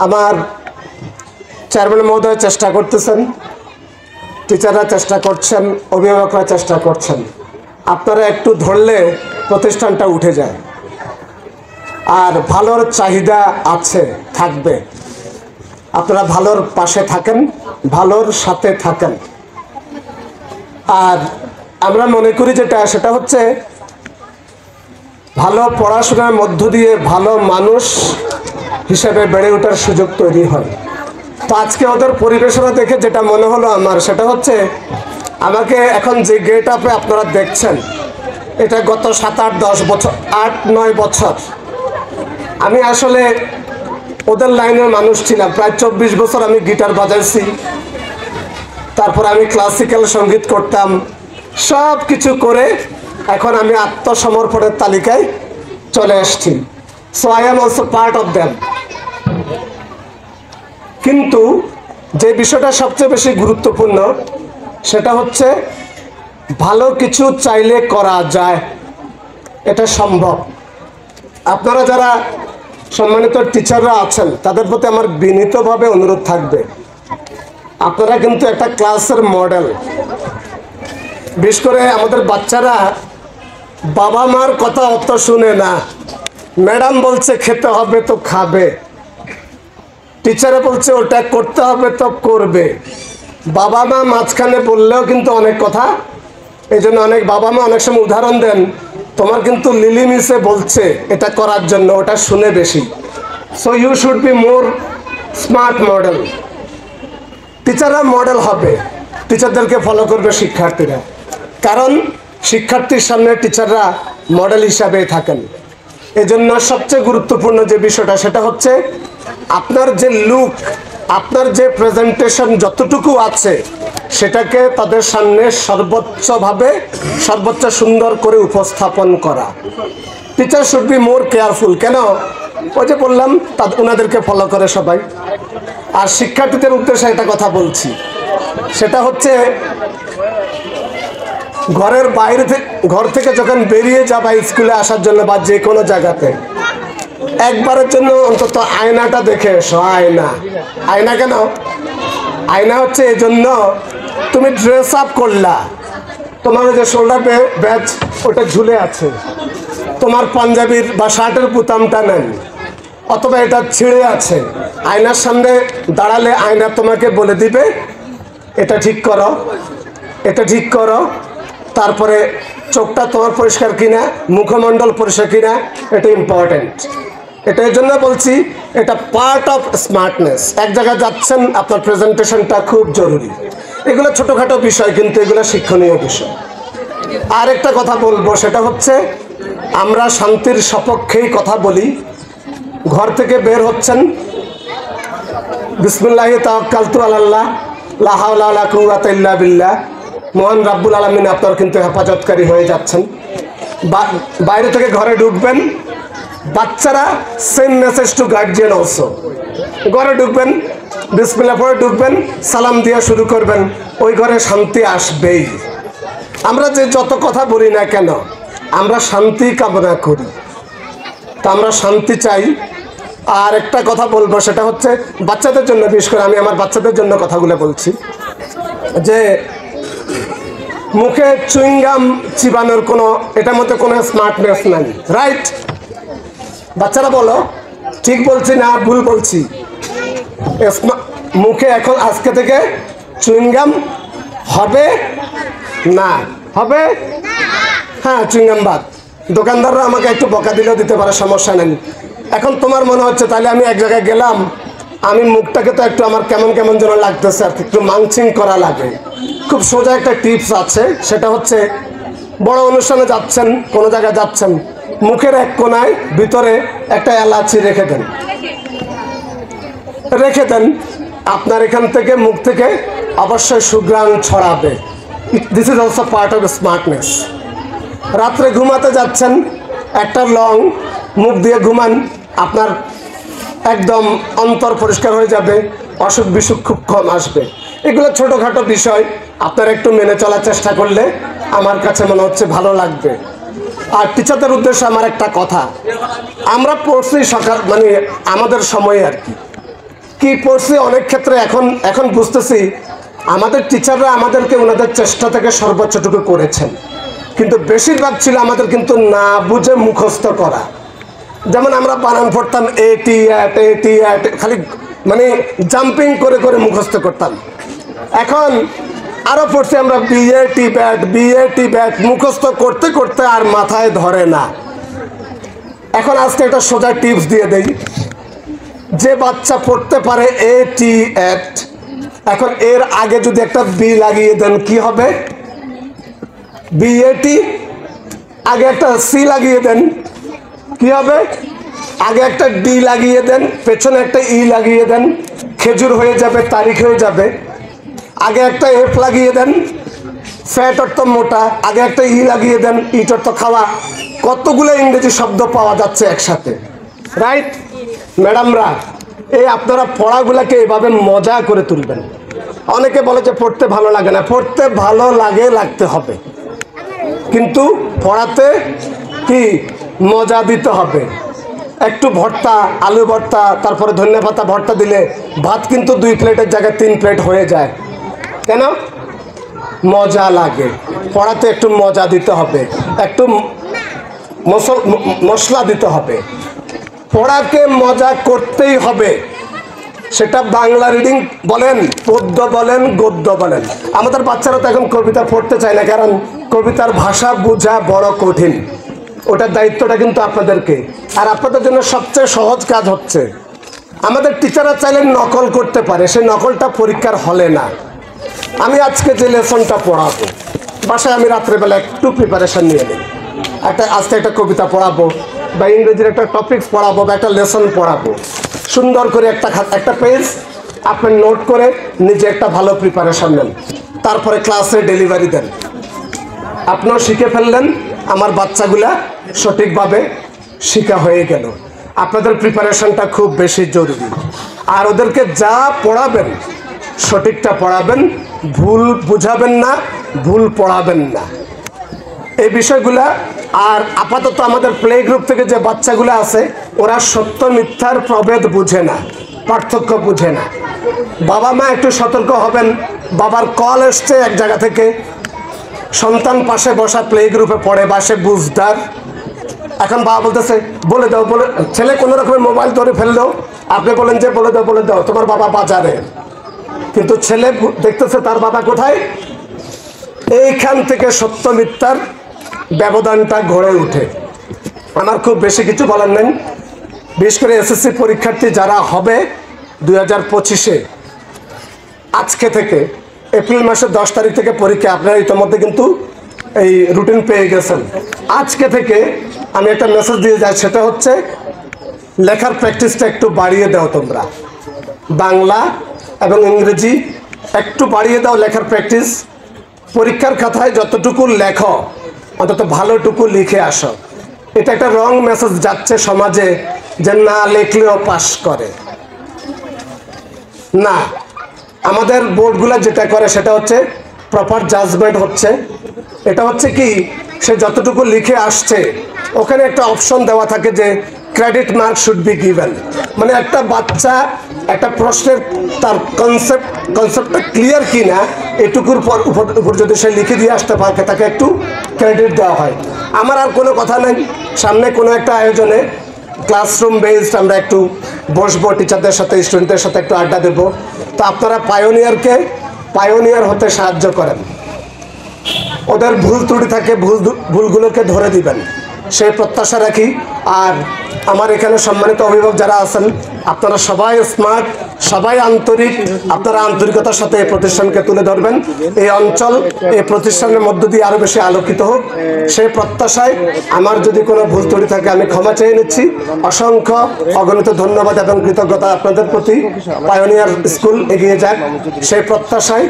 আমার চেয়ারম্যান মহোদয় চেষ্টা করতেছেন, টিচাররা চেষ্টা করছেন, অভিভাবকরা চেষ্টা করছেন। আপনারা একটু ধরলে প্রতিষ্ঠানটা উঠে যায়। আর ভালোর চাহিদা আছে, থাকবে। আপনারা ভালোর পাশে থাকেন, ভালোর সাথে থাকেন। আর আমরা মনে করি সেটা হচ্ছে ভালো পড়াশোনার মধ্য দিয়ে ভালো মানুষ হিসেবে বেড়ে ওঠার সুযোগ তৈরি হয়। তো আজকে ওদের পরিবেশনা দেখে যেটা মনে হলো আমার, সেটা হচ্ছে আমাকে এখন যে গেট আপে আপনারা দেখছেন, এটা গত 7-8-10 বছর, 8-9 বছর আমি আসলে ওদের লাইনের মানুষ ছিলাম। প্রায় 24 বছর আমি গিটার বাজাইছি, তারপর আমি ক্লাসিক্যাল সঙ্গীত করতাম, সব কিছু করে এখন আমি আত্মসমর্পণের তালিকায় চলে এসেছি। So I am also part of them. কিন্তু যে বিষয়টা সবচেয়ে বেশি গুরুত্বপূর্ণ সেটা হচ্ছে ভালো কিছু চাইলে করা যায়, এটা সম্ভব। আপনারা যারা সম্মানিত টিচাররা আছেন তাদের প্রতি আমার বিনীতভাবে অনুরোধ থাকবে, আপনারা কিন্তু একটা ক্লাসের মডেল। বিশেষ করে আমাদের বাচ্চারা বাবা মার কথা অত শুনে না। ম্যাডাম বলছে খেতে হবে তো খাবে, টিচারে বলছে ওটা করতে হবে তো করবে। বাবা মা মাঝখানে বললেও কিন্তু অনেক কথা। এই জন্য অনেক বাবা মা অনেক সময় উদাহরণ দেন, তোমার কিন্তু লিলি মিসে বলছে এটা করার জন্য, ওটা শুনে বেশি। So you should be more smart model. টিচাররা মডেল হবে, টিচারদেরকে ফলো করবে শিক্ষার্থীরা, কারণ শিক্ষার্থীর সামনে টিচাররা মডেল হিসাবে থাকেন। এজন্য সবচেয়ে গুরুত্বপূর্ণ যে বিষয়টা সেটা হচ্ছে আপনার যে লুক, আপনার যে প্রেজেন্টেশন যতটুকু আছে সেটাকে তাদের সামনে সর্বোচ্চভাবে সর্বোচ্চ সুন্দর করে উপস্থাপন করা। Teacher should be more careful. কেন? ওই যে বললাম ওনাদেরকে ফলো করে সবাই। আর শিক্ষার্থীদের উদ্দেশ্যে একটা কথা বলছি, সেটা হচ্ছে ঘরের বাইরে ঘর থেকে যখন বেরিয়ে যাবা স্কুলে আসার জন্য বা যে কোনো জায়গাতে, একবারের জন্য অন্তত আয়নাটা দেখে এসো। আয়না কেন? আয়না হচ্ছে এই জন্য, তুমি ড্রেস আপ করলা, তোমার যে শোল্ডার ব্যাজ ওটা ঝুলে আছে, তোমার পাঞ্জাবির বা শার্টের বুতামটা নেন, অথবা এটা ছিঁড়ে আছে, আয়নার সামনে দাঁড়ালে আয়না তোমাকে বলে দিবে এটা ঠিক করো, এটা ঠিক করো। তারপরে চোখটা তোমার পরিষ্কার কিনা, মুখমণ্ডল পরিষ্কার কিনা, এটা ইম্পর্টেন্ট। এটা এই জন্য বলছি, এটা পার্ট অফ স্মার্টনেস। এক জায়গায় যাচ্ছেন, আপনার প্রেজেন্টেশনটা খুব জরুরি। এগুলো ছোটোখাটো বিষয়, কিন্তু এগুলো শিক্ষণীয় বিষয়। আর একটা কথা বলবো, সেটা হচ্ছে আমরা শান্তির সপক্ষেই কথা বলি। ঘর থেকে বের হচ্ছেন, বিসমিল্লাহি তাওয়াক্কালতু আলাল্লাহ, লা হাওলা ওয়ালা কুওয়াতা ইল্লা বিল্লাহ, মহান রাব্বুল আলামিন আপনার কিন্তু হেফাজতকারী হয়ে যাচ্ছেন। বাইরে থেকে ঘরে ঢুকবেন, বাচ্চারা same message to guardian also. ঘরে ঢুকবেন, বিসমিল্লাহ পড়ে ঢুকবেন, সালাম দিয়ে শুরু করবেন, ওই ঘরে শান্তি আসবেই। আমরা যে যত কথা বলি না কেন, আমরা শান্তি কামনা করি, তা আমরা শান্তি চাই। আর একটা কথা বলবো, সেটা হচ্ছে বাচ্চাদের জন্য, বিশেষ করে আমি আমার বাচ্চাদের জন্য কথাগুলো বলছি, যে মুখে চুইংগাম চিবানোর কোনো, এটার মধ্যে কোনো স্মার্টনেস নাই, রাইট? বাচ্চারা বলো, ঠিক বলছি না ভুল বলছি? মুখে এখন আজকে থেকে চুইংগাম হবে না, হবে? হ্যাঁ, চুইংগাম বাদ। দোকানদাররা আমাকে একটু বকা দিলেও দিতে পারে, সমস্যা নেই। এখন তোমার মনে হচ্ছে তাহলে আমি এক জায়গায় গেলাম, আমি মুখটাকে তো একটু আমার কেমন কেমন যেন লাগতেছে, আর একটু মাংচিং করা লাগে। খুব সোজা একটা টিপস আছে, সেটা হচ্ছে বড় অনুষ্ঠানে যাচ্ছেন, কোনো জায়গায় যাচ্ছেন, মুখের এক কোনায় ভিতরে একটা এলাচি রেখে দেন, আপনার এখান থেকে মুখ থেকে অবশ্যই সুঘ্রাণ ছড়াবে। This is also part of smartness. রাত্রে ঘুমাতে যাচ্ছেন, একটা লং মুখ দিয়ে ঘুমান, আপনার একদম অন্তর পরিষ্কার হয়ে যাবে, অসুখ বিসুখ খুব কম আসবে। এগুলো ছোটোখাটো বিষয়, আপনারা একটু মেনে চলার চেষ্টা করলে আমার কাছে মনে হচ্ছে ভালো লাগবে। আর টিচারদের উদ্দেশ্যে আমার একটা কথা, আমরা পড়ছি সকাল, মানে আমাদের সময়ে আর কি, কি পড়ছি অনেক ক্ষেত্রে এখন বুঝতেছি আমাদের টিচাররা আমাদেরকে ওনাদের চেষ্টা থেকে সর্বোচ্চটুকু করেছেন, কিন্তু বেশিরভাগ ছিল আমাদের কিন্তু না বুঝে মুখস্থ করা। যেমন আমরা বানান পড়তাম এটি খালি মানে জাম্পিং করে করে মুখস্থ করতাম। এখন আরো পড়ছি আমরা বিএটি ব্যাট মুখস্থ করতে করতে আর মাথায় ধরে না। এখন আজকে একটা সোজা টিপস দিয়ে দেই, যে বাচ্চা পড়তে পারে এটি এট, এখন এর আগে যদি একটা বি লাগিয়ে দেন কি হবে? বিএটি, আগে একটা সি লাগিয়ে দেন কি হবে? আগে একটা ডি লাগিয়ে দেন, পেছনে একটা ই লাগিয়ে দেন, খেজুর হয়ে যাবে, তারিখ হয়ে যাবে। আগে একটা এফ লাগিয়ে দেন, ফ্যাট অর্থ মোটা, আগে একটা ই লাগিয়ে দেন, ইট অর্থ খাওয়া। কতগুলো ইংরেজি শব্দ পাওয়া যাচ্ছে একসাথে, রাইট? ম্যাডামরা, এই আপনারা পড়াগুলাকে এভাবে মজা করে তুলবেন। অনেকে বলে যে পড়তে ভালো লাগে না, পড়তে ভালো লাগে, লাগতে হবে, কিন্তু পড়াতে কি মজা দিতে হবে। একটু ভর্তা, আলু ভর্তা, তারপরে ধনিয়া পাতা ভর্তা দিলে ভাত কিন্তু 2 প্লেটের জায়গায় 3 প্লেট হয়ে যায়। কেন? মজা লাগে। পড়াতে একটু মজা দিতে হবে, একটু মশলা দিতে হবে। পড়াকে মজা করতেই হবে, সেটা বাংলা রিডিং বলেন, পদ্য বলেন, গদ্য বলেন। আমাদের বাচ্চারা তো এখন কবিতা পড়তে চায় না, কারণ কবিতার ভাষা বোঝা বড় কঠিন। ওটার দায়িত্বটা কিন্তু আপনাদেরকে, আর আপনাদের জন্য সবচেয়ে সহজ কাজ হচ্ছে, আমাদের টিচাররা চাইলে নকল করতে পারে, সেই নকলটা পরীক্ষার হলে না। আমি আজকে যে লেসনটা পড়াবো, বাসায় আমি রাত্রেবেলা একটু প্রিপারেশন নিয়ে নিই, আজকে একটা কবিতা পড়াবো বা ইংরেজির একটা টপিকস পড়াবো বা একটা লেসন পড়াবো, সুন্দর করে একটা পেজ আপনি নোট করে নিজে একটা ভালো প্রিপারেশন নেন, তারপরে ক্লাসে ডেলিভারি দেন। আপনিও শিখে ফেললেন, আমার বাচ্চাগুলা সঠিকভাবে শিখা হয়ে গেল। আপনাদের প্রিপারেশনটা খুব বেশি জরুরি, আর ওদেরকে যা পড়াবেন সঠিকটা পড়াবেন, ভুল বুঝাবেন না, ভুল পড়াবেন না, এই বিষয়গুলা। আর আপাতত আমাদের প্লে গ্রুপ থেকে যে বাচ্চাগুলো আছে, ওরা সত্য মিথ্যার প্রভেদ বুঝে না, পার্থক্য বুঝে না। বাবা মা একটু সতর্ক হবেন। বাবার কল এসছে এক জায়গা থেকে, সন্তান পাশে বসা প্লে গ্রুপে পড়ে, বাসে বুঝদার। এখন বাবা বলতেছে বলে দাও, বলে ছেলে কোনো রকমের মোবাইল ধরে ফেললো, আপনি বলেন যে বলে দাও তোমার বাবা বাজারে, কিন্তু ছেলে দেখতেছে তার বাবা কোথায়। এইখান থেকে সত্য মিথ্যার ব্যবধানটা গড়ে ওঠে। আমার খুব বেশি কিছু বলার নেই, বিশেষ করে এসএসসি পরীক্ষার্থী যারা হবে 2025-এ, আজকে থেকে এপ্রিল মাসের 10 তারিখ থেকে পরীক্ষা। আপনারা ইতিমধ্যে কিন্তু এই রুটিন পেয়ে গেছেন। আজকে থেকে আমি একটা মেসেজ দিয়ে যাই, সেটা হচ্ছে লেখার প্র্যাকটিসটা একটু বাড়িয়ে দাও তোমরা। বাংলা এবং ইংরেজি একটু বাড়িয়ে দাও লেখার প্র্যাকটিস। পরীক্ষার খাতায় যতটুকু লেখো অন্তত ভালোটুকু লিখে আসো। এটা একটা রং মেসেজ যাচ্ছে সমাজে যে না লেখলেও পাস করে না। আমাদের বোর্ডগুলো যেটা করে সেটা হচ্ছে প্রপার জাজমেন্ট হচ্ছে। এটা হচ্ছে কি, সে যতটুকু লিখে আসছে ওখানে একটা অপশন দেওয়া থাকে যে credit mark should be given. মানে একটা বাচ্চা একটা প্রশ্নের তার কনসেপ্টটা ক্লিয়ার কি না এটুকুর উপর যদি সে লিখে দিয়ে আসতে পারে তাকে একটু ক্রেডিট দেওয়া হয়। আমার আর কোনো কথা নেই, সামনে কোনো একটা আয়োজনে ক্লাসরুম বেসড আমরা একটু বসবো, টিচারদের সাথে স্টুডেন্টদের সাথে একটু আড্ডা দেবো। তো আপনারা পায়োনিয়ার হতে সাহায্য করেন, ওদের ভুল ত্রুটি থাকে ভুলগুলোকে ধরে দিবেন, সেই প্রত্যাশা রাখি। আর আমার এখানে সম্মানিত অভিভাবক যারা আছেন, আপনারা সবাই স্মার্ট, সবাই আন্তরিক, আপনারা আন্তরিকতার সাথে এই প্রতিষ্ঠানকে তুলে ধরবেন। এই অঞ্চল এই প্রতিষ্ঠানের মধ্য দিয়ে আরও বেশি আলোকিত হোক, সেই প্রত্যাশায় আমার যদি কোনো ভুল ত্রুটি থাকে আমি ক্ষমা চেয়ে নিচ্ছি। অসংখ্য অগণিত ধন্যবাদ এবং কৃতজ্ঞতা আপনাদের প্রতি। পায়োনিয়ার স্কুল এগিয়ে যাক সেই প্রত্যাশায়।